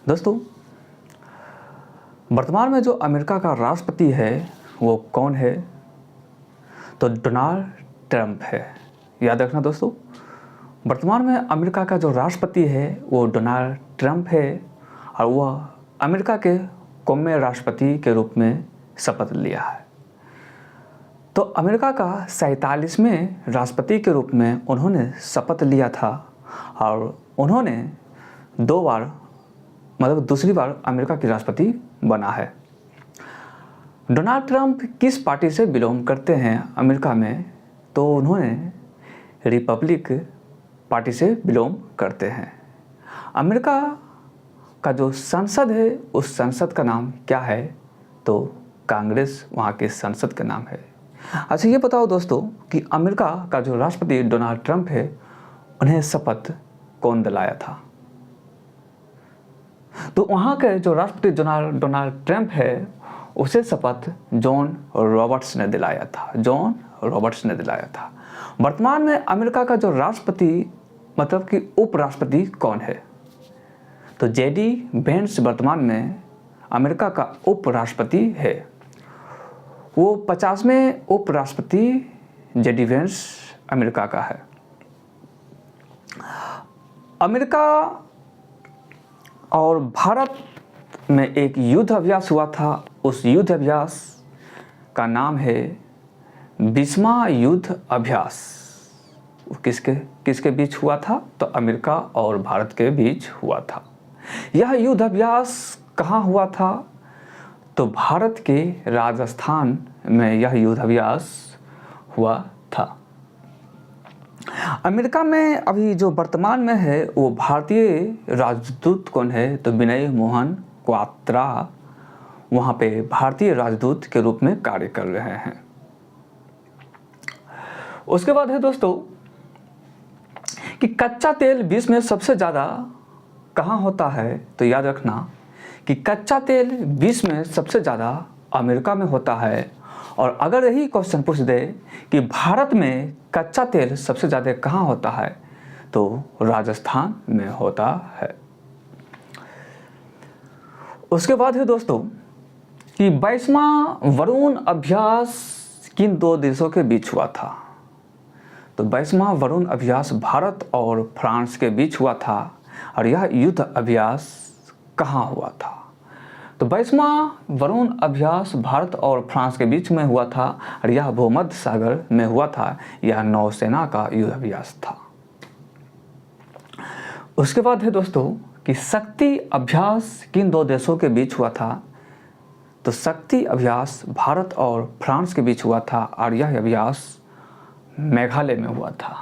दोस्तों, वर्तमान में जो अमेरिका का राष्ट्रपति है वो कौन है? तो डोनाल्ड ट्रंप है। याद रखना दोस्तों, वर्तमान में अमेरिका का जो राष्ट्रपति है वो डोनाल्ड ट्रंप है और वह अमेरिका के कौमी राष्ट्रपति के रूप में शपथ लिया है। तो अमेरिका का 47वें राष्ट्रपति के रूप में उन्होंने शपथ लिया था और उन्होंने 2 बार दूसरी बार अमेरिका के राष्ट्रपति बना है। डोनाल्ड ट्रंप किस पार्टी से बिलोंग करते हैं अमेरिका में? तो उन्होंने रिपब्लिक पार्टी से बिलोंग करते हैं। अमेरिका का जो संसद है उस संसद का नाम क्या है? तो कांग्रेस वहाँ के संसद का नाम है। अच्छा, ये बताओ दोस्तों कि अमेरिका का जो राष्ट्रपति डोनाल्ड ट्रंप है उन्हें शपथ कौन दिलाया था? तो वहाँ के जो राष्ट्रपति डोनाल्ड ट्रंप है उसे शपथ जॉन रॉबर्ट्स ने दिलाया था। वर्तमान में अमेरिका का जो राष्ट्रपति कि उपराष्ट्रपति कौन है? तो जेडी वेंस वर्तमान में अमेरिका का उपराष्ट्रपति है। वो 50वें उपराष्ट्रपति जेडी वेंस अमेरिका का है। अमेरिका और भारत में एक युद्ध अभ्यास हुआ था। उस युद्ध अभ्यास का नाम है 20वां युद्ध अभ्यास। किसके बीच हुआ था? तो अमेरिका और भारत के बीच हुआ था। यह युद्ध अभ्यास कहाँ हुआ था? तो भारत के राजस्थान में यह युद्ध अभ्यास हुआ था। अमेरिका में अभी जो वर्तमान में है वो भारतीय राजदूत कौन है? तो विनय मोहन क्वात्रा वहाँ पे भारतीय राजदूत के रूप में कार्य कर रहे हैं। उसके बाद है दोस्तों कि कच्चा तेल विश्व में सबसे ज़्यादा कहाँ होता है? तो याद रखना कि कच्चा तेल विश्व में सबसे ज़्यादा अमेरिका में होता है। और अगर यही क्वेश्चन पूछ दे कि भारत में कच्चा तेल सबसे ज़्यादा कहाँ होता है? तो राजस्थान में होता है। उसके बाद है दोस्तों कि 22वां वरुण अभ्यास किन 2 देशों के बीच हुआ था? तो 22वां वरुण अभ्यास भारत और फ्रांस के बीच हुआ था। और यह युद्ध अभ्यास कहाँ हुआ था? तो 22वां वरुण अभ्यास भारत और फ्रांस के बीच में हुआ था और यह भूमध्य सागर में हुआ था। यह नौसेना का युद्ध अभ्यास था। उसके बाद है दोस्तों कि शक्ति अभ्यास किन 2 देशों के बीच हुआ था? तो शक्ति अभ्यास भारत और फ्रांस के बीच हुआ था और यह अभ्यास मेघालय में हुआ था।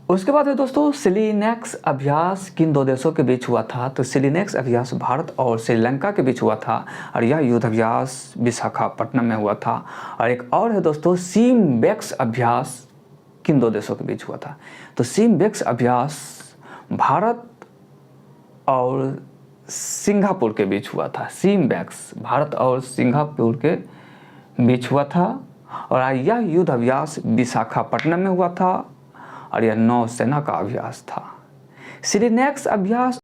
उसके बाद है दोस्तों सिलीनेक्स अभ्यास किन 2 देशों के बीच हुआ था? तो सिलीनेक्स अभ्यास भारत और श्रीलंका के बीच हुआ था और यह युद्ध अभ्यास विशाखापट्टनम में हुआ था। और एक और है दोस्तों सीमबेक्स अभ्यास किन 2 देशों के बीच हुआ था? तो सीमबेक्स अभ्यास भारत और सिंगापुर के बीच हुआ था। सीमबेक्स भारत और सिंगापुर के बीच हुआ था और यह युद्ध अभ्यास विशाखापट्टनम में हुआ था और यह नौसेना का अभ्यास था। सिलीनेक्स अभ्यास